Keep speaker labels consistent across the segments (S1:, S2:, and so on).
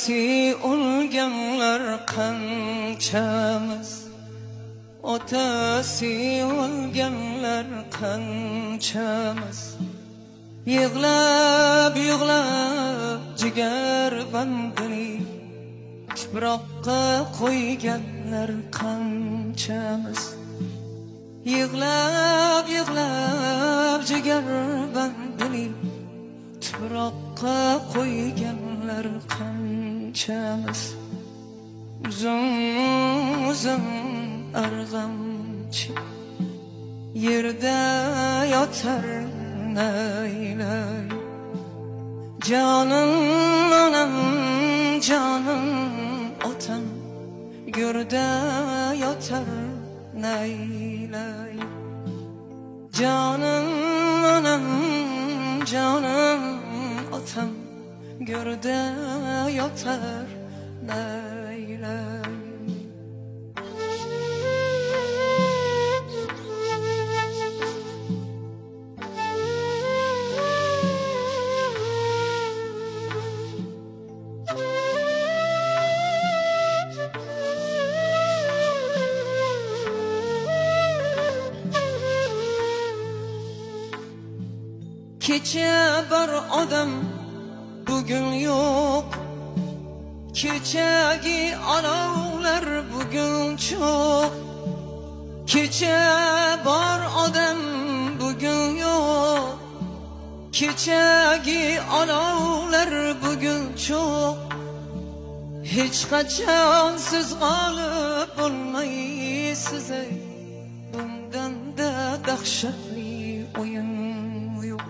S1: Otasi o'lganlar qanchamiz, otasi o'lganlar qanchamiz, yig'lab yig'lab jigar bandini tuproqqa qo'yganlar qanchamiz, yig'lab yig'lab jigar bandini tuproqqa qo'yganlar qanchamiz. Uzun uzun arg'amchi yerda yotar naylay, jonim onam jonim otam go'rda yotar naylay, jonim onam jonim otam go'rda yotar naylay. Kecha bir odam bugün yok, kechagi olovlar bugün çok. Kecha bor odam bugün yok, kechagi olovlar bugün çok. Hech qachon siz g'olib bo'lmaysiz, bundan da dahshatli o'yin yo'q.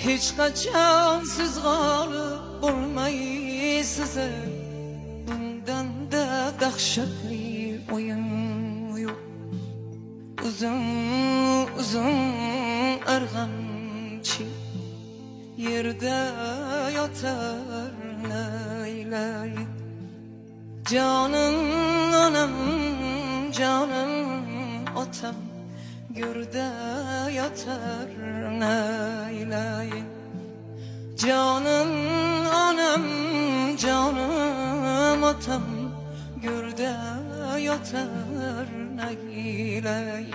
S1: Hech qachon siz g'olib bo'lmaysiz, bundan da dahshatli o'yin yo'q. Uzun uzun arg'amchi yerda yotar naylay, jonim onam jonim otam go'rda yotar naylay, jonim onam jonim otam go'rda yotar naylay.